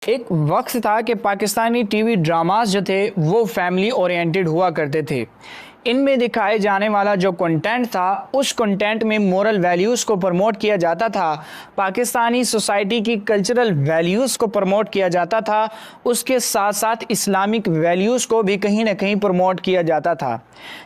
एक वक्त था कि पाकिस्तानी टीवी ड्रामास जो थे वो फैमिली ओरिएंटेड हुआ करते थे। इनमें दिखाए जाने वाला जो कंटेंट था उस कंटेंट में मोरल वैल्यूज़ को प्रमोट किया जाता था, पाकिस्तानी सोसाइटी की कल्चरल वैल्यूज़ को प्रमोट किया जाता था, उसके साथ साथ इस्लामिक वैल्यूज़ को भी कहीं ना कहीं प्रमोट किया जाता था,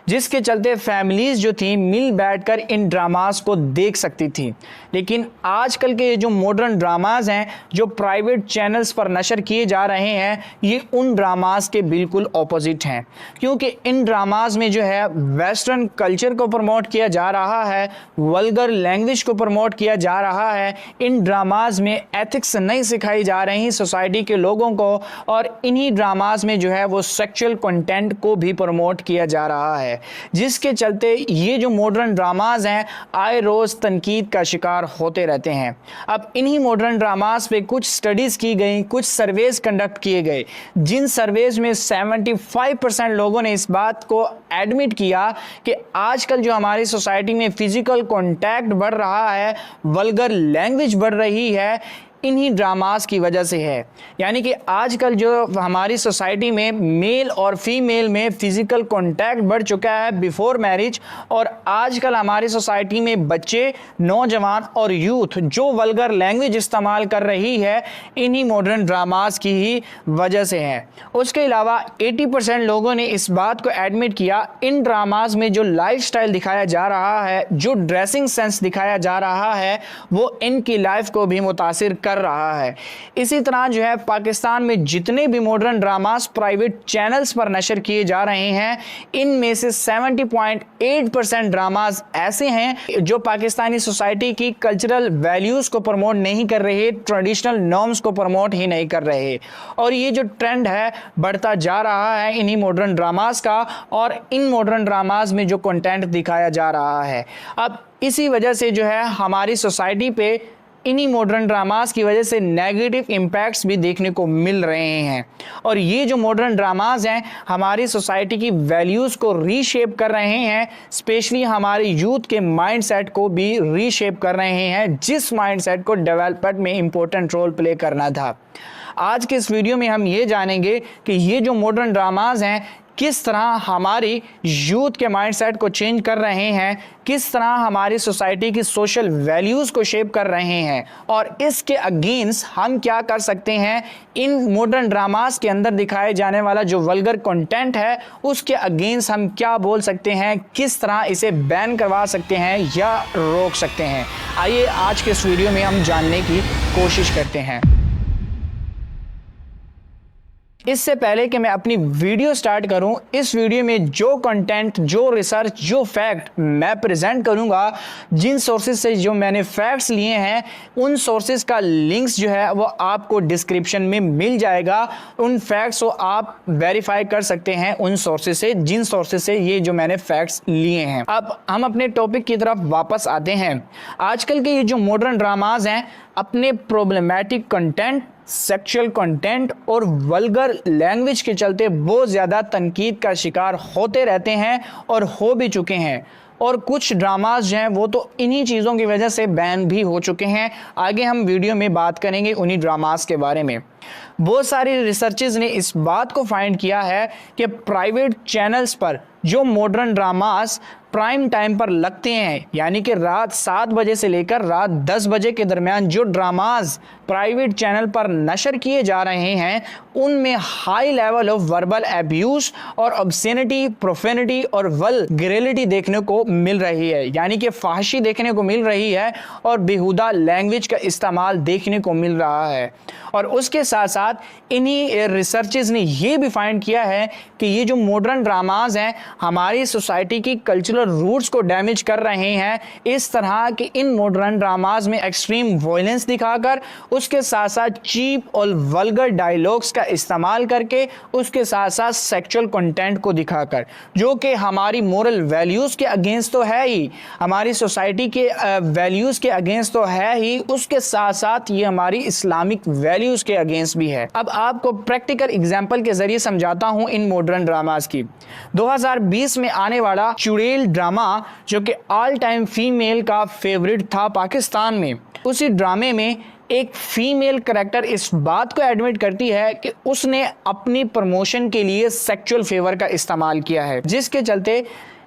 जिसके चलते फैमिलीज़ जो थी मिल बैठकर इन ड्रामास को देख सकती थी। लेकिन आजकल के जो मॉडर्न ड्रामाज हैं जो प्राइवेट चैनल्स पर नशर किए जा रहे हैं, ये उन ड्रामास के बिल्कुल ऑपोजिट हैं, क्योंकि इन ड्रामास में जो है वेस्टर्न कल्चर को प्रमोट किया जा रहा है, वल्गर लैंग्वेज को प्रमोट किया जा रहा है। इन ड्रामाज में एथिक्स नहीं सिखाई जा रही सोसाइटी के लोगों को, और इन्हीं ड्रामाज में जो है वो सेक्सुअल कंटेंट को भी प्रमोट किया जा रहा है, जिसके चलते ये जो मॉडर्न ड्रामाज हैं आए रोज तनकीद का शिकार होते रहते हैं। अब इन्हीं मॉडर्न ड्रामास पे कुछ स्टडीज की गई, कुछ सर्वेज कंडक्ट किए गए, जिन सर्वेज में 75% लोगों ने इस बात को एडमिट किया कि आजकल जो हमारी सोसाइटी में फिजिकल कांटेक्ट बढ़ रहा है, वल्गर लैंग्वेज बढ़ रही है, इन्हीं ड्रामास की वजह से है। यानी कि आजकल जो हमारी सोसाइटी में मेल और फीमेल में फिजिकल कांटेक्ट बढ़ चुका है बिफोर मैरिज, और आजकल हमारी सोसाइटी में बच्चे, नौजवान और यूथ जो वल्गर लैंग्वेज इस्तेमाल कर रही है, इन्हीं मॉडर्न ड्रामास की ही वजह से है। उसके अलावा 80% लोगों ने इस बात को एडमिट किया, इन ड्रामास में जो लाइफस्टाइल दिखाया जा रहा है, जो ड्रेसिंग सेंस दिखाया जा रहा है, वो इनकी लाइफ को भी मुतासिर कर रहा है। इसी तरह जो है पाकिस्तान में जितने भी मॉडर्न ड्रामास प्राइवेट चैनल्स पर नशर किए जा रहे हैं, इनमें से 70.8% ड्रामास ऐसे हैं जो पाकिस्तानी सोसाइटी की कल्चरल वैल्यूज को प्रमोट नहीं कर रहे, ट्रेडिशनल नॉर्म्स को प्रमोट ही नहीं कर रहे। और ये जो ट्रेंड है बढ़ता जा रहा है इन्हीं मॉडर्न ड्रामास का, और इन मॉडर्न ड्रामास में जो कंटेंट दिखाया जा रहा है, अब इसी वजह से जो है हमारी सोसाइटी पे इन्हीं मॉडर्न ड्रामास की वजह से नेगेटिव इम्पैक्ट्स भी देखने को मिल रहे हैं। और ये जो मॉडर्न ड्रामास हैं हमारी सोसाइटी की वैल्यूज़ को रीशेप कर रहे हैं, स्पेशली हमारे यूथ के माइंडसेट को भी रीशेप कर रहे हैं, जिस माइंडसेट को डेवलपमेंट में इम्पोर्टेंट रोल प्ले करना था। आज के इस वीडियो में हम ये जानेंगे कि ये जो मॉडर्न ड्रामास हैं किस तरह हमारी यूथ के माइंडसेट को चेंज कर रहे हैं, किस तरह हमारी सोसाइटी की सोशल वैल्यूज़ को शेप कर रहे हैं, और इसके अगेंस्ट हम क्या कर सकते हैं। इन मॉडर्न ड्रामास के अंदर दिखाए जाने वाला जो वल्गर कंटेंट है उसके अगेंस्ट हम क्या बोल सकते हैं, किस तरह इसे बैन करवा सकते हैं या रोक सकते हैं। आइए आज के इस वीडियो में हम जानने की कोशिश करते हैं। इससे पहले कि मैं अपनी वीडियो स्टार्ट करूं, इस वीडियो में जो कंटेंट, जो रिसर्च, जो फैक्ट मैं प्रेजेंट करूंगा, जिन सोर्सेज से जो मैंने फैक्ट्स लिए हैं, उन सोर्सेज का लिंक्स जो है वो आपको डिस्क्रिप्शन में मिल जाएगा। उन फैक्ट्स को आप वेरीफाई कर सकते हैं उन सोर्सेज से, जिन सोर्सेज से ये जो मैंने फैक्ट्स लिए हैं। अब हम अपने टॉपिक की तरफ वापस आते हैं। आजकल के ये जो मॉडर्न ड्रामाज हैं अपने प्रॉब्लमैटिक कंटेंट, सेक्सुअल कंटेंट और वल्गर लैंग्वेज के चलते बहुत ज़्यादा तनकीद का शिकार होते रहते हैं और हो भी चुके हैं, और कुछ ड्रामाज जो हैं वो तो इन्हीं चीज़ों की वजह से बैन भी हो चुके हैं। आगे हम वीडियो में बात करेंगे उन्हीं ड्रामाज के बारे में। बहुत सारी रिसर्चेस ने इस बात को फाइंड किया है कि प्राइवेट चैनल्स पर जो मॉडर्न ड्रामास प्राइम टाइम पर लगते हैं, यानी कि रात 7 बजे से लेकर रात 10 बजे के दरमियान जो ड्रामाज प्राइवेट चैनल पर नशर किए जा रहे हैं, उनमें high level of verbal abuse और ऑब्ससेनिटी, प्रोफेनिटी और वल्गैरिटी देखने को मिल रही है, यानी कि फाहशी देखने को मिल रही है और बेहुदा लैंग्वेज का इस्तेमाल देखने को मिल रहा है। और उसके साथ साथ इन्हीं रिसर्चेस ने यह भी फाइंड किया है कि ये जो मॉडर्न ड्रामाज हैं हमारी सोसाइटी की कल्चरल रूट्स को डैमेज कर रहे हैं। इस तरह के इन मॉडर्न ड्रामाज में एक्सट्रीम वायलेंस दिखाकर, उसके साथ साथ चीप और वल्गर डायलॉग्स का इस्तेमाल करके, उसके साथ साथ सेक्सुअल कंटेंट को दिखाकर, जो कि हमारी मोरल वैल्यूज़ के अगेंस्ट तो है ही, हमारी सोसाइटी के वैल्यूज़ के अगेंस्ट तो है ही, उसके साथ साथ ये हमारी इस्लामिक वैल्यूज़ के अगेंस्ट भी है। अब आपको प्रैक्टिकल एग्जाम्पल के जरिए समझाता हूँ इन मॉडर्न ड्रामाज की। 2020 में आने वाला चुड़ैल ड्रामा, जो कि ऑल टाइम फीमेल का फेवरेट था पाकिस्तान में, उसी ड्रामे में एक फीमेल करेक्टर इस बात को एडमिट करती है कि उसने अपनी प्रमोशन के लिए सेक्सुअल फेवर का इस्तेमाल किया है, जिसके चलते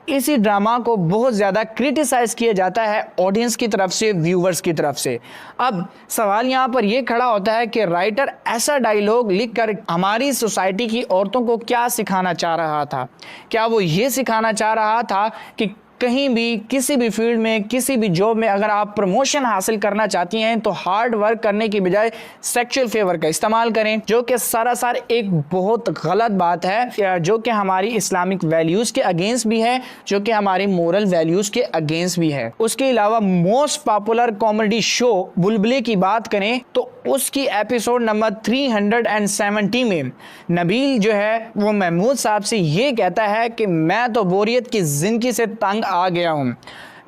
इसी ड्रामा को बहुत ज़्यादा क्रिटिसाइज किया जाता है ऑडियंस की तरफ से, व्यूवर्स की तरफ से। अब सवाल यहाँ पर यह खड़ा होता है कि राइटर ऐसा डायलॉग लिखकर हमारी सोसाइटी की औरतों को क्या सिखाना चाह रहा था? क्या वो ये सिखाना चाह रहा था कि कहीं भी, किसी भी फील्ड में, किसी भी जॉब में अगर आप प्रमोशन हासिल करना चाहती हैं तो हार्ड वर्क करने की बजाय सेक्सुअल फेवर का इस्तेमाल करें, जो कि सरासर एक बहुत गलत बात है, जो कि हमारी इस्लामिक वैल्यूज़ के अगेंस्ट भी है, जो कि हमारी मोरल वैल्यूज़ के अगेंस्ट भी है। उसके अलावा मोस्ट पॉपुलर कॉमेडी शो बुलबुले की बात करें तो उसकी एपिसोड नंबर 370 में नबील जो है वो महमूद साहब से ये कहता है कि मैं तो बोरियत की ज़िंदगी से तंग आ गया हूँ,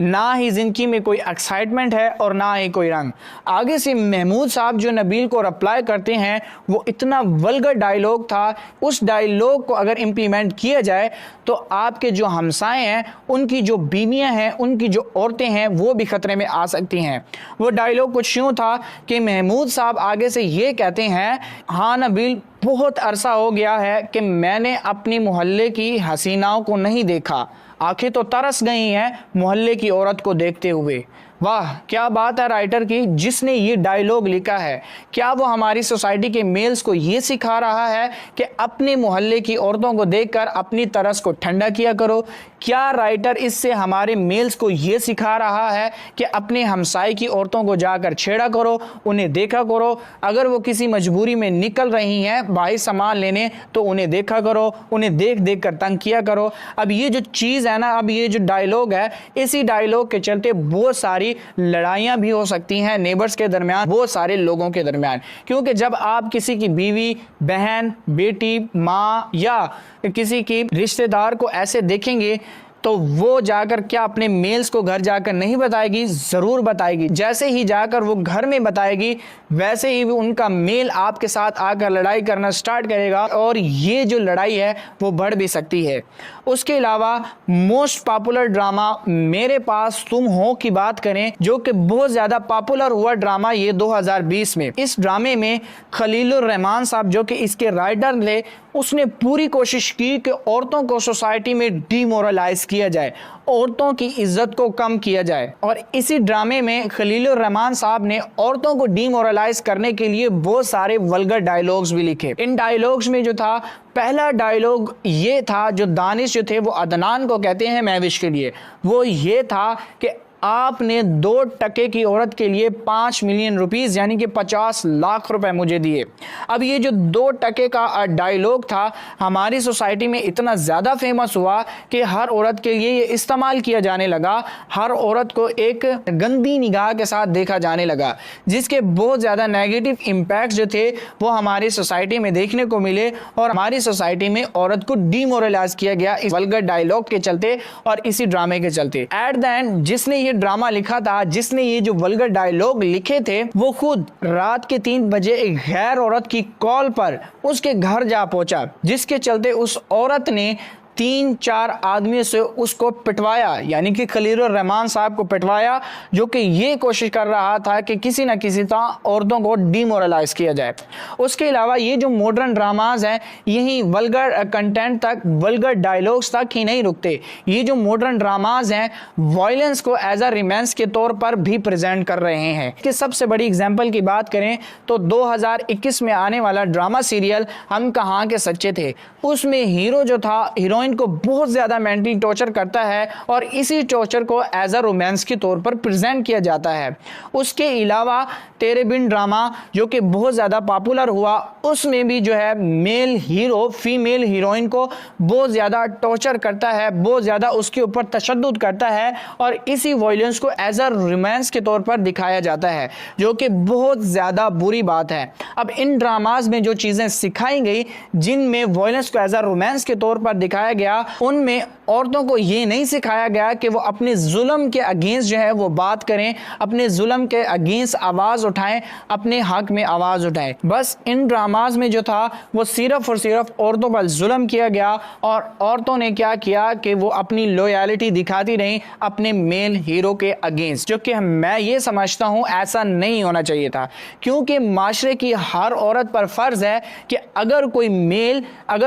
ना ही ज़िंदगी में कोई एक्साइटमेंट है और ना ही कोई रंग। आगे से महमूद साहब जो नबील को रिप्लाई करते हैं वो इतना वल्गर डायलॉग था, उस डायलॉग को अगर इम्प्लीमेंट किया जाए तो आपके जो हमसाए हैं, उनकी जो बीवियां हैं, उनकी जो औरतें हैं, वो भी ख़तरे में आ सकती हैं। वो डायलॉग कुछ यूँ था कि महमूद साहब आगे से ये कहते हैं, हाँ नबील, बहुत अरसा हो गया है कि मैंने अपनी मोहल्ले की हसीनाओं को नहीं देखा, आंखें तो तरस गई हैं मोहल्ले की औरत को देखते हुए। वाह, क्या बात है राइटर की, जिसने ये डायलॉग लिखा है। क्या वो हमारी सोसाइटी के मेल्स को ये सिखा रहा है कि अपने मोहल्ले की औरतों को देखकर अपनी तरस को ठंडा किया करो? क्या राइटर इससे हमारे मेल्स को ये सिखा रहा है कि अपने हमसाई की औरतों को जाकर छेड़ा करो, उन्हें देखा करो, अगर वो किसी मजबूरी में निकल रही हैं भाई सामान लेने तो उन्हें देखा करो, उन्हें देख देख कर तंग किया करो? अब ये जो चीज़ है ना, अब ये जो डायलॉग है, इसी डायलॉग के चलते बहुत सारी लड़ाइयां भी हो सकती हैं नेबर्स के दरमियान, बहुत सारे लोगों के दरमियान। क्योंकि जब आप किसी की बीवी, बहन, बेटी, माँ या किसी की रिश्तेदार को ऐसे देखेंगे तो वो जाकर क्या अपने मेल्स को घर जाकर नहीं बताएगी? ज़रूर बताएगी। जैसे ही जाकर वो घर में बताएगी वैसे ही उनका मेल आपके साथ आकर लड़ाई करना स्टार्ट करेगा और ये जो लड़ाई है वो बढ़ भी सकती है। उसके अलावा मोस्ट पॉपुलर ड्रामा मेरे पास तुम हो की बात करें, जो कि बहुत ज़्यादा पॉपुलर हुआ ड्रामा ये 2020 में। इस ड्रामे में खलीलुर रहमान साहब जो कि इसके राइटर थे, उसने पूरी कोशिश की कि औरतों को सोसाइटी में डीमोरलाइज किया जाए, औरतों की इज्जत को कम किया जाए। और इसी ड्रामे में खलीलुर रहमान साहब ने औरतों को डीमोरलाइज करने के लिए बहुत सारे वल्गर डायलॉग्स भी लिखे। इन डायलॉग्स में जो था, पहला डायलॉग ये था जो दानिश जो थे वो अदनान को कहते हैं महविश के लिए, वो ये था कि आपने 2 टके की औरत के लिए 5 मिलियन रुपीस यानी कि 50 लाख रुपए मुझे दिए। अब ये जो 2 टके का डायलॉग था हमारी सोसाइटी में इतना ज़्यादा फेमस हुआ कि हर औरत के लिए ये इस्तेमाल किया जाने लगा, हर औरत को एक गंदी निगाह के साथ देखा जाने लगा, जिसके बहुत ज़्यादा नेगेटिव इम्पैक्ट जो थे वो हमारी सोसाइटी में देखने को मिले और हमारी सोसाइटी में औरत को डीमोरलाइज किया गया इस वल्गर डायलॉग के चलते और इसी ड्रामे के चलते। एट द एंड जिसने ड्रामा लिखा था, जिसने ये जो वल्गर डायलॉग लिखे थे, वो खुद रात के 3 बजे एक गैर औरत की कॉल पर उसके घर जा पहुंचा, जिसके चलते उस औरत ने 3-4 आदमी से उसको पिटवाया, यानी कि खलीलुर रहमान साहब को पिटवाया, जो कि ये कोशिश कर रहा था कि किसी न किसी तरह औरतों को डीमोरलाइज किया जाए। उसके अलावा ये जो मॉडर्न ड्रामाज हैं, यही वल्गर कंटेंट तक, वल्गर डायलॉग्स तक ही नहीं रुकते। ये जो मॉडर्न ड्रामाज हैं वायलेंस को एज अ रोमांस के तौर पर भी प्रेजेंट कर रहे हैं। कि सबसे बड़ी एग्जाम्पल की बात करें तो 2021 में आने वाला ड्रामा सीरियल हम कहाँ के सच्चे थे, उसमें हीरो जो था हीरोइन को बहुत ज्यादा मेंटली टॉर्चर करता है और इसी टॉर्चर को एज अ रोमांस के तौर पर प्रेजेंट किया जाता है। उसके अलावा तेरे बिन ड्रामा जो कि बहुत ज्यादा पॉपुलर हुआ, उसमें भी जो है मेल हीरो फीमेल हीरोइन को बहुत ज्यादा टॉर्चर करता है, बहुत ज्यादा उसके ऊपर तशद्दुद करता है और इसी वायलेंस को एज अ रोमांस के तौर पर दिखाया जाता है, जो कि बहुत ज्यादा बुरी बात है। अब इन ड्रामाज में जो चीजें सिखाई गई, जिनमें वायलेंस को एज अ रोमांस के तौर पर दिखाया गया, उनमें औरतों को ये नहीं सिखाया गया कि वो अपने जुल्म के अगेंस्ट जो है वो बात करें, अपने जुल्म के अगेंस्ट आवाज़ उठाएं, अपने हक में आवाज़ उठाएं। बस इन ड्रामाज में जो था वो सिर्फ और सिर्फ औरतों पर जुल्म किया गया और औरतों ने क्या किया कि वो अपनी लॉयल्टी दिखाती रहीं अपने मेल हीरो के अगेंस्ट, जो कि मैं ये समझता हूँ ऐसा नहीं होना चाहिए था। क्योंकि माशरे की हर औरत पर फ़र्ज़ है कि अगर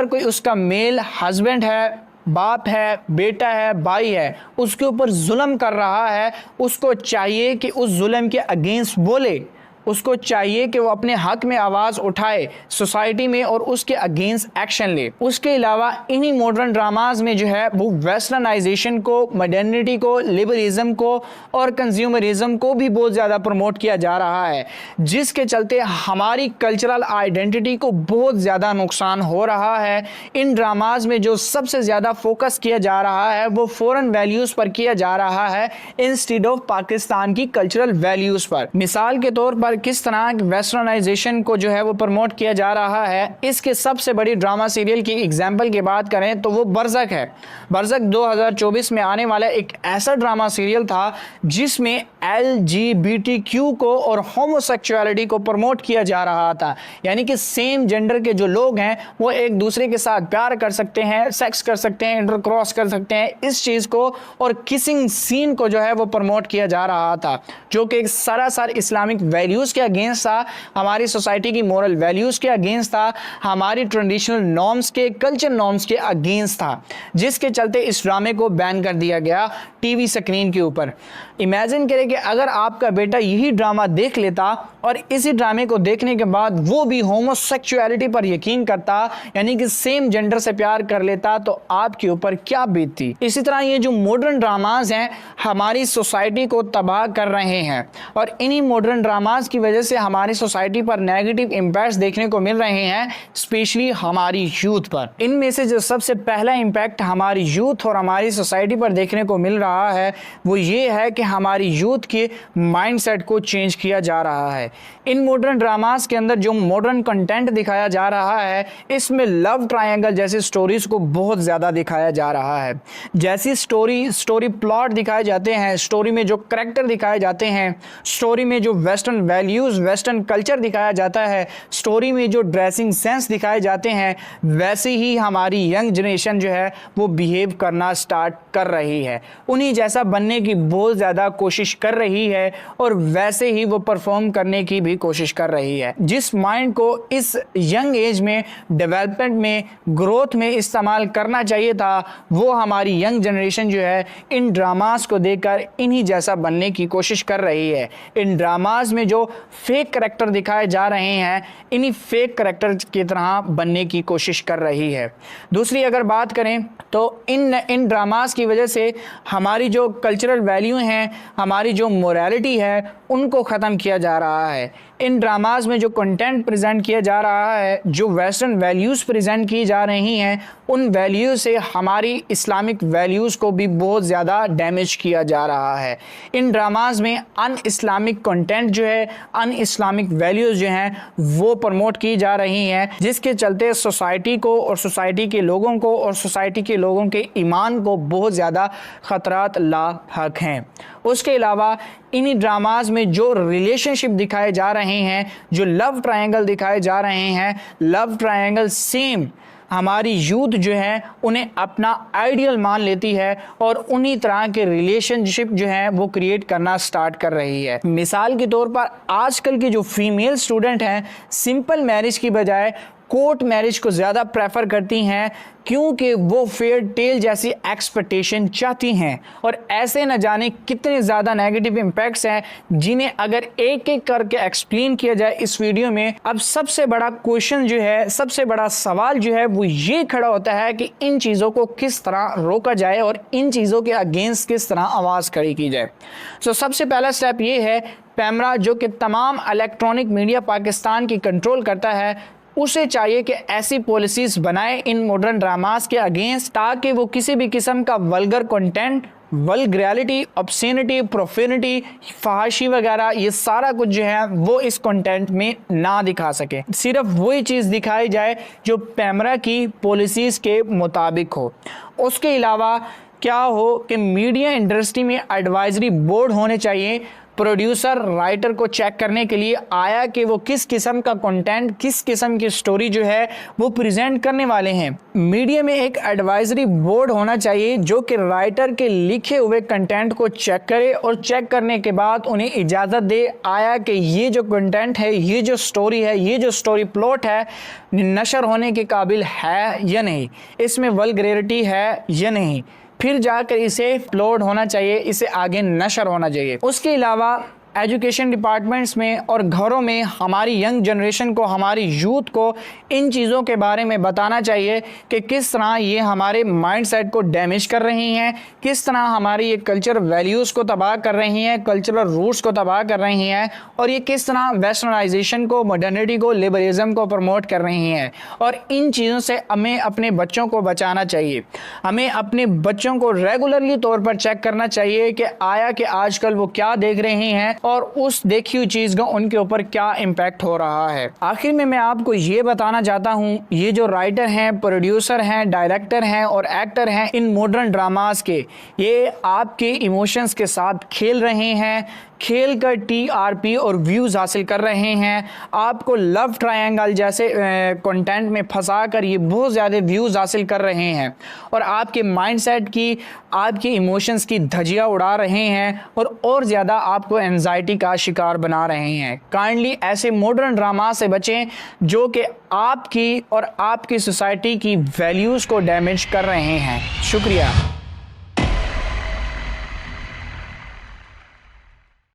कोई उसका मेल हस्बैंड है, बाप है, बेटा है, भाई है, उसके ऊपर जुल्म कर रहा है, उसको चाहिए कि उस जुल्म के अगेंस्ट बोले, उसको चाहिए कि वो अपने हक में आवाज़ उठाए सोसाइटी में और उसके अगेंस्ट एक्शन ले। उसके अलावा इन्हीं मॉडर्न ड्रामाज में जो है वो वेस्टर्नाइजेशन को, मॉडर्निटी को, लिबरलिज्म को और कंज्यूमरिज्म को भी बहुत ज़्यादा प्रमोट किया जा रहा है, जिसके चलते हमारी कल्चरल आइडेंटिटी को बहुत ज़्यादा नुकसान हो रहा है। इन ड्रामाज में जो सबसे ज़्यादा फोकस किया जा रहा है वो फॉरेन वैल्यूज़ पर किया जा रहा है इंस्टेड ऑफ पाकिस्तान की कल्चरल वैल्यूज़ पर। मिसाल के तौर पर किस तरह वेस्टर्नाइजेशन को जो है वो प्रमोट किया जा रहा है, इसके सबसे बड़ी ड्रामा सीरियल की एग्जांपल की बात करें तो वो बरज़क है। बरज़क 2024 में आने वाला एक ऐसा ड्रामा सीरियल था जिसमें LGBTQ को और होमोसेक्सुअलिटी को प्रमोट किया जा रहा था, यानी कि सेम जेंडर के जो लोग हैं वो एक दूसरे के साथ प्यार कर सकते हैं, सेक्स कर सकते हैं, इंटरक्रॉस कर सकते हैं, इस चीज़ को और किसिंग सीन को जो है वो प्रमोट किया जा रहा था, जो कि सरासर इस्लामिक वैल्यूज़ के अगेंस्ट था, हमारी सोसाइटी की मोरल वैल्यूज़ के अगेंस्ट था, हमारी ट्रेडिशनल नॉर्म्स के, कल्चर नॉर्म्स के अगेंस्ट था, जिसके चलते इस ड्रामे को बैन कर दिया गया टीवी स्क्रीन के ऊपर। इमेजिन करें कि अगर आपका बेटा यही ड्रामा देख लेता और इसी ड्रामे को देखने के बाद वो भी होमोसेक्सुअलिटी पर यकीन करता, यानी कि सेम जेंडर से प्यार कर लेता, तो आपके ऊपर क्या बीतती। इसी तरह ये जो मॉडर्न ड्रामाज हैं हमारी सोसाइटी को तबाह कर रहे हैं और इन्हीं मॉडर्न ड्रामाज की वजह से हमारी सोसाइटी पर नेगेटिव इम्पैक्ट्स देखने को मिल रहे हैं, स्पेशली हमारी यूथ पर। इनमें से जो सबसे पहला इम्पैक्ट हमारी यूथ और हमारी सोसाइटी पर देखने को मिल रहा है वो ये है कि हमारी यूथ के माइंडसेट को चेंज किया जा रहा है। इन मॉडर्न ड्रामास के अंदर जो मॉडर्न कंटेंट दिखाया जा रहा है इसमें लव ट्रायंगल जैसी स्टोरीज को बहुत ज़्यादा दिखाया जा रहा है। जैसी स्टोरी प्लॉट दिखाए जाते हैं, स्टोरी में जो करेक्टर दिखाए जाते हैं, स्टोरी में जो वेस्टर्न वैल्यूज़, वेस्टर्न कल्चर दिखाया जाता है, स्टोरी में जो ड्रेसिंग सेंस दिखाए जाते हैं, वैसे ही हमारी यंग जनरेशन जो है वो बिहेव करना स्टार्ट कर रही है, उन्हीं जैसा बनने की बहुत ज़्यादा कोशिश कर रही है और वैसे ही वो परफॉर्म करने की भी कोशिश कर रही है। जिस माइंड को इस यंग एज में डेवलपमेंट में, ग्रोथ में इस्तेमाल करना चाहिए था, वो हमारी यंग जनरेशन जो है इन ड्रामास को देखकर इन्हीं जैसा बनने की कोशिश कर रही है। इन ड्रामास में जो फेक करैक्टर दिखाए जा रहे हैं इन्हीं फेक करैक्टर की तरह बनने की कोशिश कर रही है। दूसरी अगर बात करें तो इन ड्रामास की वजह से हमारी जो कल्चरल वैल्यू हैं, हमारी जो मोरालिटी है, उनको ख़त्म किया जा रहा है। इन ड्रामाज में जो कंटेंट प्रेजेंट किया जा रहा है, जो वेस्टर्न वैल्यूज़ प्रेजेंट की जा रही हैं, उन वैल्यूज़ से हमारी इस्लामिक वैल्यूज़ को भी बहुत ज़्यादा डैमेज किया जा रहा है। इन ड्रामाज में अन इस्लामिक कंटेंट जो है, अन इस्लामिक वैल्यूज़ जो हैं वो प्रमोट की जा रही हैं, जिसके चलते सोसाइटी को और सोसाइटी के लोगों को और सोसाइटी के लोगों के ईमान को बहुत ज़्यादा ख़तरात लाहक हैं। उसके अलावा इन्हीं ड्रामाज में जो रिलेशनशिप दिखाए जा रहे हैं, जो लव ट्रायंगल दिखाए जा रहे हैं, लव ट्रायंगल सेम हमारी यूथ जो है उन्हें अपना आइडियल मान लेती है और उन्हीं तरह के रिलेशनशिप जो हैं वो क्रिएट करना स्टार्ट कर रही है। मिसाल के तौर पर आजकल की जो फीमेल स्टूडेंट हैं सिंपल मैरिज की बजाय कोर्ट मैरिज को ज़्यादा प्रेफर करती हैं, क्योंकि वो फेयर टेल जैसी एक्सपेक्टेशन चाहती हैं और ऐसे न जाने कितने ज़्यादा नेगेटिव इम्पैक्ट्स हैं जिन्हें अगर एक एक करके एक्सप्लेन किया जाए इस वीडियो में। अब सबसे बड़ा क्वेश्चन जो है, सबसे बड़ा सवाल जो है वो ये खड़ा होता है कि इन चीज़ों को किस तरह रोका जाए और इन चीज़ों के अगेंस्ट किस तरह आवाज़ खड़ी की जाए। सो सबसे पहला स्टेप ये है, पैमरा जो कि तमाम इलेक्ट्रॉनिक मीडिया पाकिस्तान की कंट्रोल करता है, उसे चाहिए कि ऐसी पॉलिसीज़ बनाए इन मॉडर्न ड्रामास के अगेंस्ट ताकि वो किसी भी किस्म का वल्गर कंटेंट वल्गैरिटी, ऑब्ससेनिटी, प्रोफेनिटी, फहाशी वगैरह ये सारा कुछ जो है वो इस कंटेंट में ना दिखा सके। सिर्फ वही चीज़ दिखाई जाए जो पैमरा की पॉलिसीज़ के मुताबिक हो। उसके अलावा क्या हो कि मीडिया इंडस्ट्री में एडवाइजरी बोर्ड होने चाहिए प्रोड्यूसर राइटर को चेक करने के लिए आया कि वो किस किस्म का कंटेंट, किस किस्म की स्टोरी जो है वो प्रेजेंट करने वाले हैं। मीडिया में एक एडवाइजरी बोर्ड होना चाहिए जो कि राइटर के लिखे हुए कंटेंट को चेक करे और चेक करने के बाद उन्हें इजाज़त दे आया कि ये जो कंटेंट है, ये जो स्टोरी है, ये जो स्टोरी प्लॉट है नशर होने के काबिल है या नहीं, इसमें वल्गैरिटी है या नहीं, फिर जाकर इसे अपलोड होना चाहिए, इसे आगे नशर होना चाहिए। उसके अलावा एजुकेशन डिपार्टमेंट्स में और घरों में हमारी यंग जनरेशन को, हमारी यूथ को इन चीज़ों के बारे में बताना चाहिए कि किस तरह ये हमारे माइंडसेट को डैमेज कर रही हैं, किस तरह हमारी ये कल्चर वैल्यूज़ को तबाह कर रही हैं, कल्चरल रूट्स को तबाह कर रही हैं, और ये किस तरह वेस्टर्नाइजेशन को, मॉडर्निटी को, लिबरलिज्म को प्रमोट कर रही हैं। और इन चीज़ों से हमें अपने बच्चों को बचाना चाहिए। हमें अपने बच्चों को रेगुलरली तौर पर चेक करना चाहिए कि आया कि आजकल वो क्या देख रहे हैं और उस देखी हुई चीज़ का उनके ऊपर क्या इम्पैक्ट हो रहा है। आखिर में मैं आपको ये बताना चाहता हूँ, ये जो राइटर हैं, प्रोड्यूसर हैं, डायरेक्टर हैं और एक्टर हैं इन मॉडर्न ड्रामास के, ये आपके इमोशंस के साथ खेल रहे हैं, खेल कर टीआरपी और व्यूज़ हासिल कर रहे हैं। आपको लव ट्रायंगल जैसे कंटेंट में फंसा कर ये बहुत ज़्यादा व्यूज़ हासिल कर रहे हैं और आपके माइंडसेट की, आपके इमोशंस की धज्जियाँ उड़ा रहे हैं और ज़्यादा आपको एंजाइटी का शिकार बना रहे हैं। काइंडली ऐसे मॉडर्न ड्रामा से बचें जो कि आपकी और आपकी सोसाइटी की वैल्यूज़ को डैमेज कर रहे हैं। शुक्रिया।